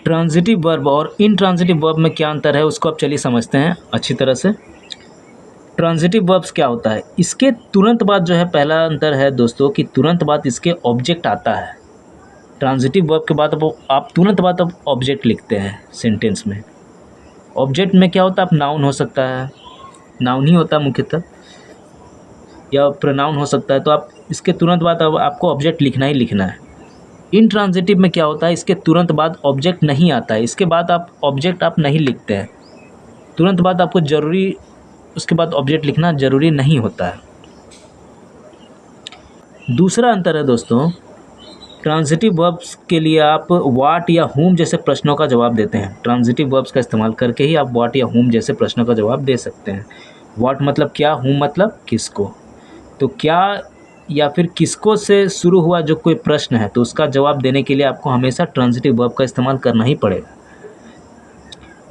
Transitive verb और intransitive verb में क्या अंतर है उसको आप चलिए समझते हैं अच्छी तरह से। ट्रांजिटिव वर्ब्स क्या होता है, इसके तुरंत बाद जो है पहला अंतर है दोस्तों कि तुरंत बाद इसके ऑब्जेक्ट आता है। ट्रांजिटिव वर्ब के बाद आप तुरंत बाद अब ऑब्जेक्ट लिखते हैं सेंटेंस में। ऑब्जेक्ट में क्या होता है, आप नाउन हो सकता है, नाउन ही होता है मुख्यतः, या प्रोनाउन हो सकता है, तो आप इसके तुरंत बाद अब आपको ऑब्जेक्ट लिखना ही लिखना है। इनट्रांजिटिव में क्या होता है, इसके तुरंत बाद ऑब्जेक्ट नहीं आता है, इसके बाद आप ऑब्जेक्ट आप नहीं लिखते हैं, तुरंत बाद आपको ज़रूरी उसके बाद ऑब्जेक्ट लिखना ज़रूरी नहीं होता है। दूसरा अंतर है दोस्तों, ट्रांजिटिव वर्ब्स के लिए आप व्हाट या हुम जैसे प्रश्नों का जवाब देते हैं। ट्रांजिटिव वर्ब्स का इस्तेमाल करके ही आप व्हाट या हुम जैसे प्रश्नों का जवाब दे सकते हैं। व्हाट मतलब क्या, हुम मतलब किसको। तो क्या या फिर किसको से शुरू हुआ जो कोई प्रश्न है तो उसका जवाब देने के लिए आपको हमेशा ट्रांजिटिव वर्ब का इस्तेमाल करना ही पड़ेगा।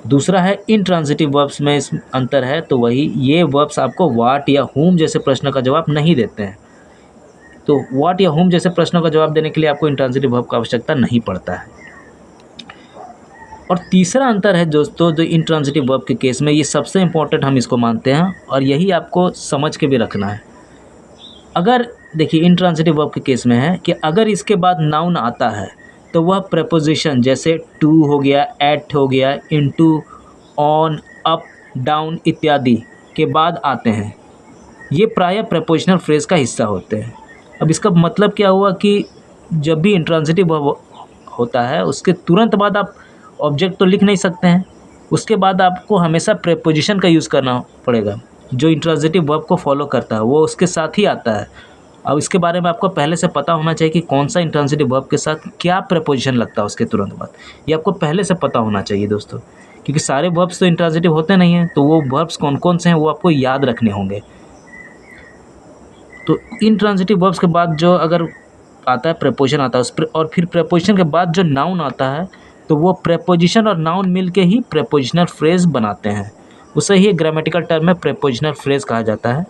दूसरा है इनट्रांजिटिव वर्ब्स में इस अंतर है, तो वही ये वर्ब्स आपको व्हाट या हुम जैसे प्रश्न का जवाब नहीं देते हैं। तो व्हाट या हुम जैसे प्रश्नों का जवाब देने के लिए आपको इनट्रांजिटिव वर्ब का आवश्यकता नहीं पड़ता है। और तीसरा अंतर है दोस्तों, जो इनट्रांजिटिव वर्ब के केस में ये सबसे इम्पोर्टेंट हम इसको मानते हैं और यही आपको समझ के भी रखना है। अगर देखिए इनट्रांजिटिव वर्ब के केस में है कि अगर इसके बाद नाउन आता है तो वह प्रेपोजिशन जैसे टू हो गया, एट हो गया, इनटू, ऑन, अप, डाउन इत्यादि के बाद आते हैं। ये प्रायः प्रेपोजिशनल फ्रेज का हिस्सा होते हैं। अब इसका मतलब क्या हुआ कि जब भी इंट्रांजिटिव वर्ब होता है उसके तुरंत बाद आप ऑब्जेक्ट तो लिख नहीं सकते हैं, उसके बाद आपको हमेशा प्रेपोजिशन का यूज़ करना पड़ेगा जो इंट्रांजिटिव वर्ब को फॉलो करता है, वो उसके साथ ही आता है। अब इसके बारे में आपको पहले से पता होना चाहिए कि कौन सा इंट्रांजिटिव वर्ब के साथ क्या प्रेपोजिशन लगता है उसके तुरंत बाद, ये आपको पहले से पता होना चाहिए दोस्तों, क्योंकि सारे वर्ब्स तो इंट्रांजिटिव होते नहीं हैं, तो वो वर्ब्स कौन कौन से हैं वो आपको याद रखने होंगे। तो इनट्रांजिटिव वर्ब्स के बाद जो अगर आता है प्रेपोजिशन आता है उस और फिर प्रेपोजिशन के बाद जो नाउन आता है तो वो प्रेपोजिशन और नाउन मिल के ही प्रेपोजिशनल फ्रेज बनाते हैं, उसे ही ग्रामेटिकल टर्म में प्रेपोजिशनल फ्रेज कहा जाता है।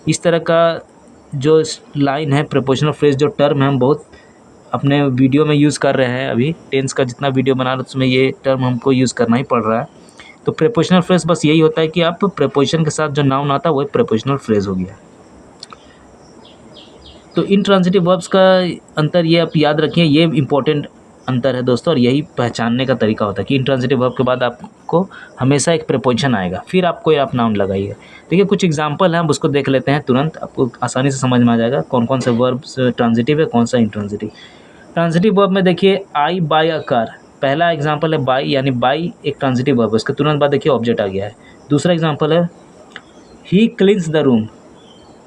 इस तरह का जो लाइन है प्रेपोजिशनल फ्रेज जो टर्म है हम बहुत अपने वीडियो में यूज़ कर रहे हैं, अभी टेंस का जितना वीडियो बना रहे उसमें ये टर्म हमको यूज़ करना ही पड़ रहा है। तो प्रेपोजिशनल फ्रेज बस यही होता है कि आप प्रेपोजिशन के साथ जो नाउन आता है वही प्रेपोजिशनल फ्रेज हो गया। तो इनट्रांजिटिव वर्ब्स का अंतर ये आप याद रखिए, ये इम्पोर्टेंट अंतर है दोस्तों, और यही पहचानने का तरीका होता है कि इनट्रांजिटिव वर्ब के बाद आपको हमेशा एक प्रेपोजिशन आएगा, फिर आपको आप नाउन लगाइएगा। देखिए कुछ एग्जांपल हैं, हम उसको देख लेते हैं, तुरंत आपको आसानी से समझ में आ जाएगा कौन कौन से वर्ब्स ट्रांजिटिव है कौन सा इनट्रांजिटिव। ट्रांजिटिव वर्ब में देखिए आई बाय अ कार, पहला एग्जाम्पल है बाई, यानी बाई एक ट्रांजिटिव वर्ब है, उसके तुरंत बाद देखिए ऑब्जेक्ट आ गया है। दूसरा एग्जाम्पल है ही क्लीन्स द रूम,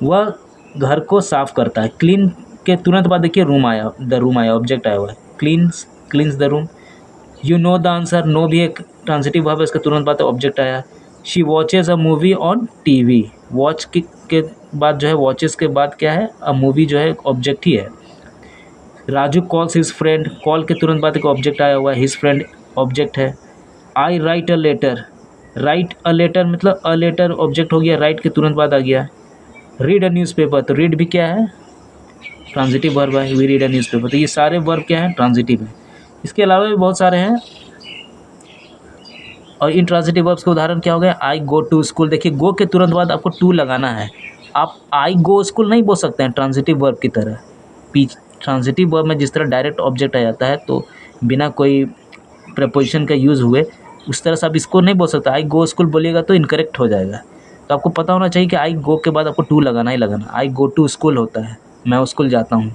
वह घर को साफ करता है, क्लीन के तुरंत बाद देखिए रूम आया, द रूम आया, ऑब्जेक्ट आया हुआ है, cleans the room. You know the answer, no भी एक ट्रांजिटिव वर्ब है, इसका तुरंत बाद ऑब्जेक्ट आया। She watches a movie on TV, watch के बाद जो है वॉचेस के बाद क्या है, अ मूवी जो है ऑब्जेक्ट ही है। Raju calls his friend, call के तुरंत बाद एक ऑब्जेक्ट आया हुआ है, हिज फ्रेंड ऑब्जेक्ट है। I write a letter, write a letter मतलब अ लेटर ऑब्जेक्ट हो गया, राइट के तुरंत बाद आ गया। रीड अ न्यूज़पेपर, तो रीड भी क्या है, ट्रांजिटिव वर्ब है, वी रीड अ न्यूज़पेपर, तो ये सारे वर्ब क्या हैं, ट्रांजिटिव हैं। इसके अलावा भी बहुत सारे हैं। और इन ट्रांजिटिव वर्ब्स के उदाहरण क्या हो गए, आई गो टू स्कूल, देखिए गो के तुरंत बाद आपको टू लगाना है, आप आई गो स्कूल नहीं बोल सकते हैं ट्रांजिटिव वर्ब की तरह। ट्रांजिटिव वर्ब में जिस तरह डायरेक्ट ऑब्जेक्ट आ जाता है तो बिना कोई प्रपोजिशन का यूज़ हुए उस तरह से आप इसको नहीं बोल सकते, आई गो स्कूल बोलिएगा तो इनकरेक्ट हो जाएगा। तो आपको पता होना चाहिए कि आई गो के बाद आपको टू लगाना ही लगाना। आई गो टू स्कूल होता है, मैं स्कूल जाता हूँ।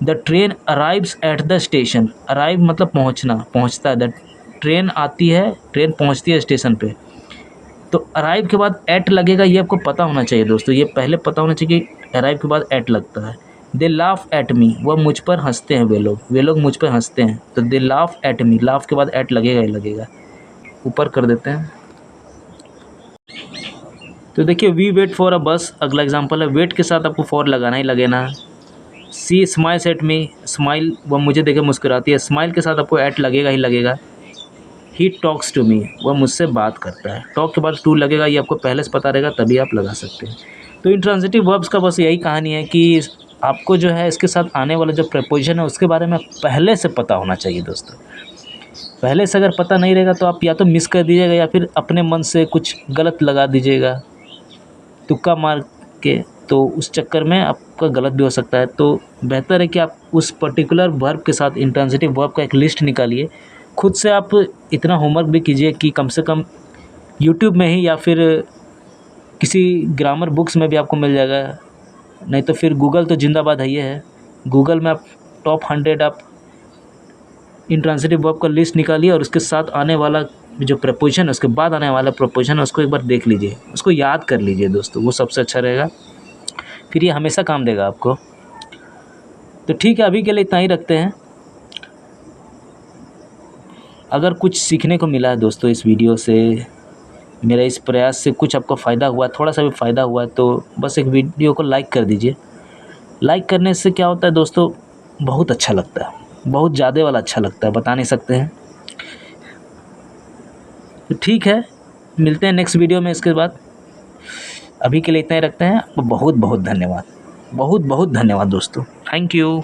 The train arrives at the station, arrive मतलब पहुँचना, पहुँचता है, द ट्रेन आती है, ट्रेन पहुँचती है स्टेशन पे। तो अराइव के बाद एट लगेगा, ये आपको पता होना चाहिए दोस्तों, ये पहले पता होना चाहिए कि अराइव के बाद एट लगता है। दे लाफ एट मी, वह मुझ पर हंसते हैं, वे लोग मुझ पर हंसते हैं, तो they laugh at me, laugh के बाद एट लगेगा ही लगेगा। ऊपर कर देते हैं। तो देखिए वी वेट फॉर अ बस, अगला एग्जांपल है, वेट के साथ आपको फॉर लगाना ही लगेना। सी स्माइल्स एट मी, स्माइल वह मुझे देखे मुस्कुराती है, स्माइल के साथ आपको एट लगेगा ही लगेगा। ही टॉक्स टू मी, वह मुझसे बात करता है, टॉक के बाद टू लगेगा, ये आपको पहले से पता रहेगा तभी आप लगा सकते हैं। तो इंट्रांजिटिव वर्ब्स का बस यही कहानी है कि आपको जो है इसके साथ आने वाला जो प्रपोजिशन है उसके बारे में पहले से पता होना चाहिए दोस्तों। पहले से अगर पता नहीं रहेगा तो आप या तो मिस कर दीजिएगा या फिर अपने मन से कुछ गलत लगा दीजिएगा तुक्का मार के, तो उस चक्कर में आपका गलत भी हो सकता है। तो बेहतर है कि आप उस पर्टिकुलर वर्ब के साथ इंट्रांजिटिव वर्ब का एक लिस्ट निकालिए। खुद से आप इतना होमवर्क भी कीजिए कि कम से कम यूट्यूब में ही या फिर किसी ग्रामर बुक्स में भी आपको मिल जाएगा, नहीं तो फिर गूगल तो जिंदाबाद है, ये है। गूगल में आप टॉप 100 आप इंट्रांजिटिव वर्ब का लिस्ट निकालिए और उसके साथ आने वाला जो प्रपोजिशन है, उसके बाद आने वाला प्रपोजिशन है, उसको एक बार देख लीजिए, उसको याद कर लीजिए दोस्तों, वो सबसे अच्छा रहेगा। फिर ये हमेशा काम देगा आपको। तो ठीक है, अभी के लिए इतना ही रखते हैं। अगर कुछ सीखने को मिला है दोस्तों इस वीडियो से, मेरा इस प्रयास से कुछ आपको फ़ायदा हुआ, थोड़ा सा भी फ़ायदा हुआ, तो बस एक वीडियो को लाइक कर दीजिए। लाइक करने से क्या होता है दोस्तों, बहुत अच्छा लगता है, बहुत ज़्यादा वाला अच्छा लगता है, बता नहीं सकते हैं। तो ठीक है, मिलते हैं नेक्स्ट वीडियो में इसके बाद। अभी के लिए इतना ही रखते हैं। आपको बहुत बहुत धन्यवाद, बहुत बहुत धन्यवाद दोस्तों, थैंक यू।